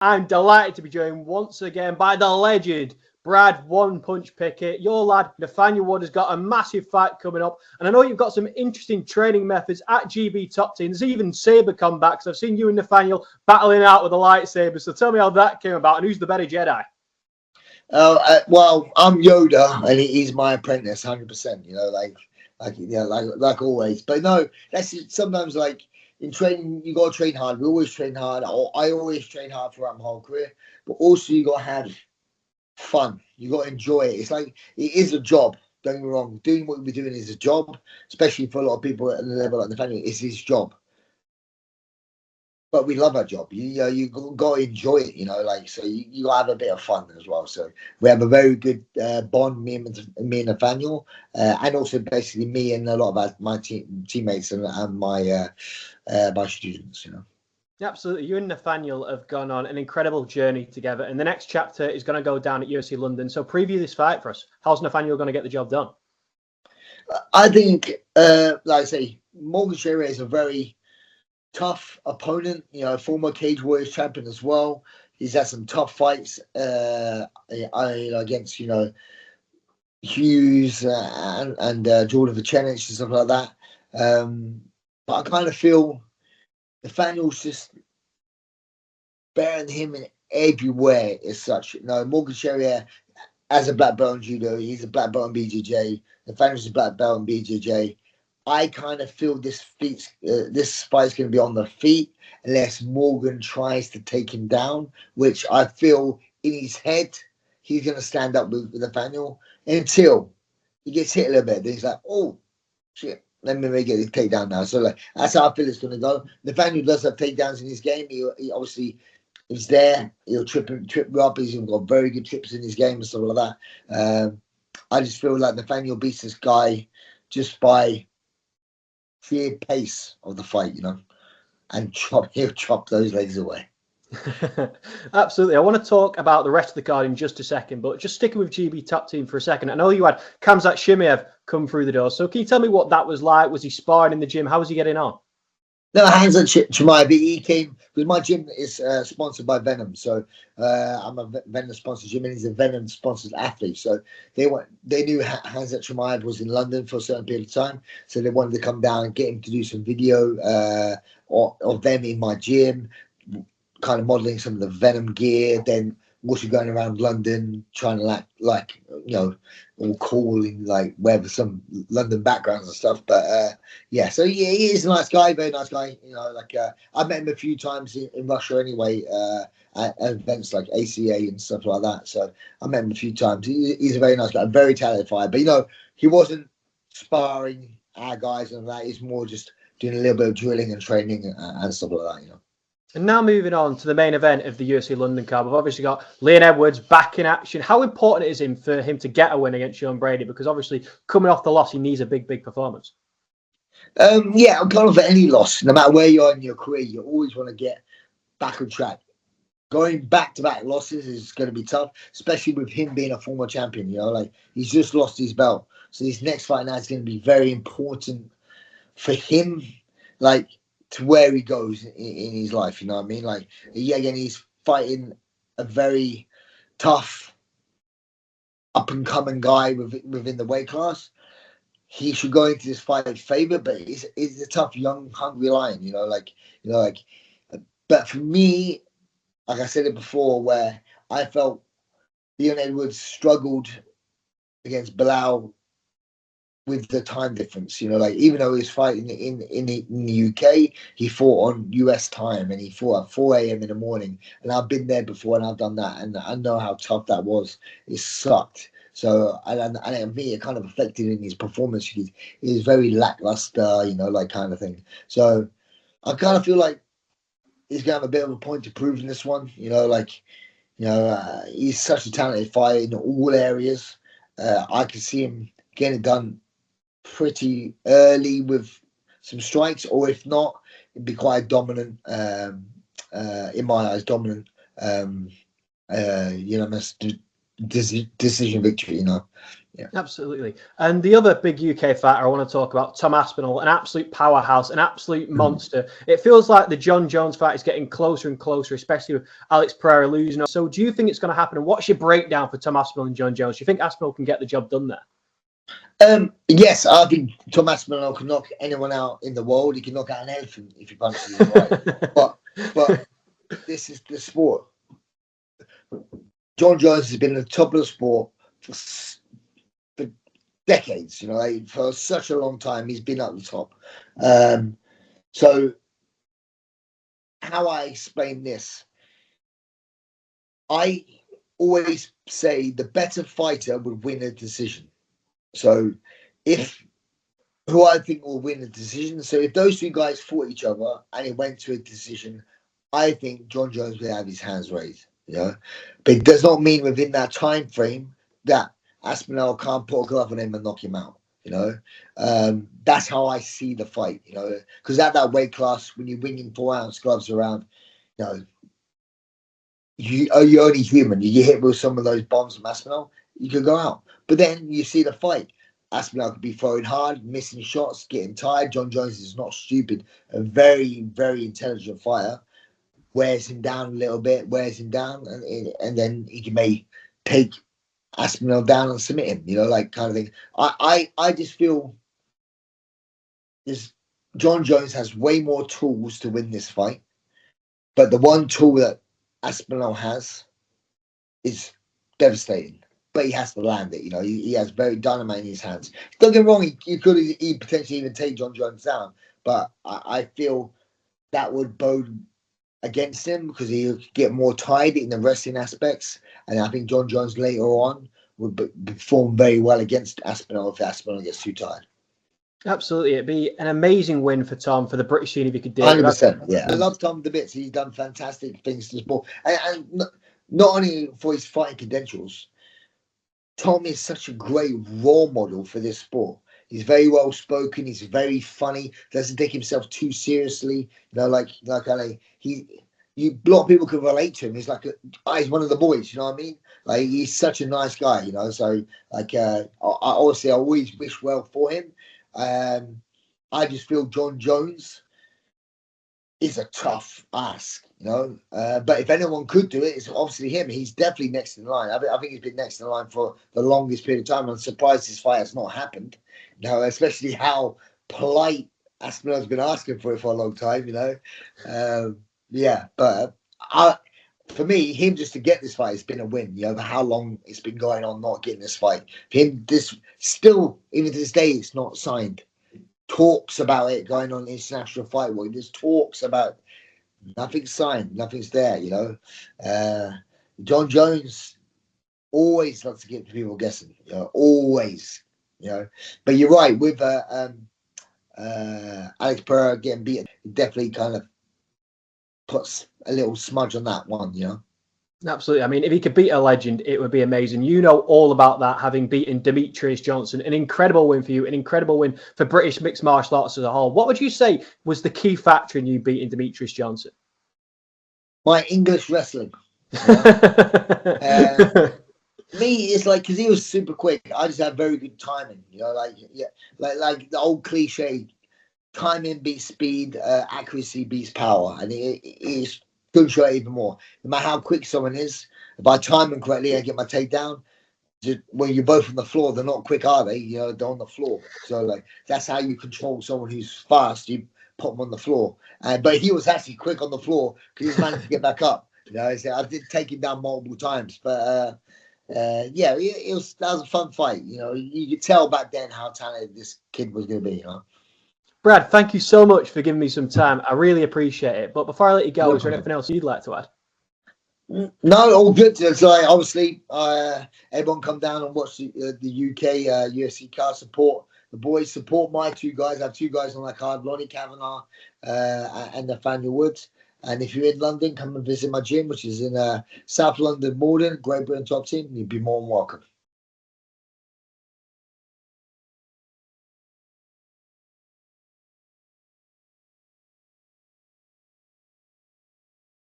I'm delighted to be joined once again by the legend, Brad One Punch Pickett. Your lad, Nathaniel Woods, has got a massive fight coming up. And I know you've got some interesting training methods at GB Top Team. There's even saber comebacks. I've seen you and Nathaniel battling out with a lightsaber. So tell me how that came about and who's the better Jedi? Well, I'm Yoda, and he's my apprentice, 100%. Like always. But no, that's sometimes like in training, you gotta train hard. We always train hard. I always train hard throughout my whole career. But also, you gotta have fun. You gotta enjoy it. It's like it is a job. Don't get me wrong. Doing what we're doing is a job, especially for a lot of people at the level like the family. It's his job. But we love our job. You got to enjoy it, so you got to have a bit of fun as well. So we have a very good bond, me and Nathaniel, and also basically me and a lot of my teammates and my students, Absolutely. You and Nathaniel have gone on an incredible journey together. And the next chapter is going to go down at UFC London. So preview this fight for us. How's Nathaniel going to get the job done? I think, like I say, Morgan Charrière is a very tough opponent, former Cage Warriors champion as well. He's had some tough fights against, Hughes and Jordan Vucenic and stuff like that. But I kind of feel Nathaniel's just better than him in everywhere as such. Morgan Charrière as a black belt in judo, he's a black belt in BJJ. Nathaniel's a black belt in BJJ. I kind of feel this fight's going to be on the feet unless Morgan tries to take him down, which I feel in his head he's going to stand up with Nathaniel until he gets hit a little bit. Then he's like, oh, shit, let me get the takedown now. So that's how I feel it's going to go. Nathaniel does have takedowns in his game. He obviously is there. He'll trip you up. He's got very good trips in his game and stuff like that. I just feel like Nathaniel beats this guy just by sheer pace of the fight, and he'll chop those legs away. Absolutely. I want to talk about the rest of the card in just a second, but just sticking with GB Top Team for a second. I know you had Khamzat Chimaev come through the door. So can you tell me what that was like? Was he sparring in the gym? How was he getting on? No, Khamzat Chimaev, he came because my gym is sponsored by Venom, so I'm a Venom sponsored gym, and he's a Venom sponsored athlete. So they knew Khamzat Chimaev was in London for a certain period of time, so they wanted to come down and get him to do some video of them in my gym, kind of modeling some of the Venom gear. Then also going around London trying to like all cool in like wherever some London backgrounds and stuff. But so yeah, he is a nice guy, very nice guy. I met him a few times in Russia anyway, at events like ACA and stuff like that. So I met him a few times. He's a very nice guy, very talented fighter. But he wasn't sparring our guys and that. He's more just doing a little bit of drilling and training and stuff like that. And now moving on to the main event of the UFC London card, we've obviously got Leon Edwards back in action. How important is it for him to get a win against Sean Brady? Because obviously coming off the loss, he needs a big performance. Yeah, I'm kind of for any loss, no matter where you are in your career, you always want to get back on track. Going back-to-back losses is going to be tough, especially with him being a former champion. He's just lost his belt, so his next fight now is going to be very important for him. To where he goes in his life, you know what I mean? Again, he's fighting a very tough, up-and-coming guy within the weight class. He should go into this fight favored, but he's a tough, young, hungry lion, But for me, like I said it before, where I felt Leon Edwards struggled against Bilal with the time difference, even though he was fighting in the UK, he fought on US time and he fought at 4 a.m. in the morning. And I've been there before and I've done that, and I know how tough that was. It sucked. So, and me, it kind of affected in his performance. He was very lackluster, kind of thing. So I kind of feel like he's going to have a bit of a point to prove in this one. He's such a talented fighter in all areas. I can see him getting it done pretty early with some strikes, or if not, it'd be quite dominant. In my eyes, dominant. decision victory, you know. Yeah. Absolutely. And the other big UK fighter I want to talk about, Tom Aspinall, an absolute powerhouse, an absolute monster. It feels like the Jon Jones fight is getting closer and closer, especially with Alex Pereira losing. So do you think it's going to happen? And what's your breakdown for Tom Aspinall and Jon Jones? Do you think Aspinall can get the job done there? Yes, I think Tom Aspinall can knock anyone out in the world. He can knock out an elephant if he punches him right. But this is the sport. Jon Jones has been at the top of the sport for decades, you know, like for such a long time. He's been at the top. So how I explain this, I always say the better fighter would win a decision. So who I think will win a decision. So if those two guys fought each other and it went to a decision, I think Jon Jones will have his hands raised, you know. But it does not mean within that time frame that Aspinall can't put a glove on him and knock him out, you know. That's how I see the fight, you know, because at that weight class, when you're winging 4-ounce gloves around, you know, you're only human. You get hit with some of those bombs from Aspinall, you could go out. But then you see the fight. Aspinall could be throwing hard, missing shots, getting tired. Jon Jones is not stupid. A very, very intelligent fighter. Wears him down a little bit, wears him down, and then he may take Aspinall down and submit him, you know, like kind of thing. I just feel Jon Jones has way more tools to win this fight. But the one tool that Aspinall has is devastating. But he has to land it, you know. He has very dynamite in his hands. Don't get me wrong, he could potentially even take Jon Jones down. But I feel that would bode against him because he'll get more tired in the wrestling aspects. And I think Jon Jones later on would perform very well against Aspinall if Aspinall gets too tired. Absolutely. It'd be an amazing win for Tom, for the British scene if he could do it. 100%. Yeah. I love Tom to bits. He's done fantastic things to the sport. And not only for his fighting credentials, Tom is such a great role model for this sport. He's very well spoken. He's very funny. Doesn't take himself too seriously. You know, like a lot of people can relate to him. He's like he's one of the boys. You know what I mean? Like he's such a nice guy. You know, so like I always wish well for him. I just feel Jon Jones is a tough ask, you know. But if anyone could do it, it's obviously him. He's definitely next in line. I think he's been next in line for the longest period of time. I'm surprised this fight has not happened. You know, especially how polite Aspinall's been asking for it for a long time. You know, yeah. But for me, him just to get this fight has been a win. You know, how long it's been going on not getting this fight. For him, this still even to this day, it's not signed. Talks about it going on international fight world. There's talks about nothing's signed, nothing's there, you know. Jon Jones always loves to get people guessing, you know, always, you know. But you're right, with Alex Pereira getting beaten, it definitely kind of puts a little smudge on that one, you know. Absolutely. I mean, if he could beat a legend, it would be amazing. You know all about that, having beaten Demetrious Johnson. An incredible win for you, an incredible win for British mixed martial arts as a whole. What would you say was the key factor in you beating Demetrious Johnson? My English wrestling. You know? Me, it's like, because he was super quick. I just had very good timing. You know, like the old cliche, timing beats speed, accuracy beats power. And it's couldn't show it even more. No matter how quick someone is, if I time them correctly, I get my takedown. When you're both on the floor, they're not quick, are they? You know, they're on the floor. So like that's how you control someone who's fast. You put them on the floor. But he was actually quick on the floor because he managed to get back up. You know, so I did take him down multiple times, but yeah, that was a fun fight. You know, you could tell back then how talented this kid was going to be. You know. Brad, thank you so much for giving me some time. I really appreciate it. But before I let you go, is there anything else you'd like to add? No, all good. So obviously, everyone come down and watch the UK UFC card. Support the boys. Support my two guys. I have two guys on that card: Lonnie Kavanagh and Nathaniel Woods. And if you're in London, come and visit my gym, which is in South London, Morden, Great Britain Top Team. You'd be more than welcome.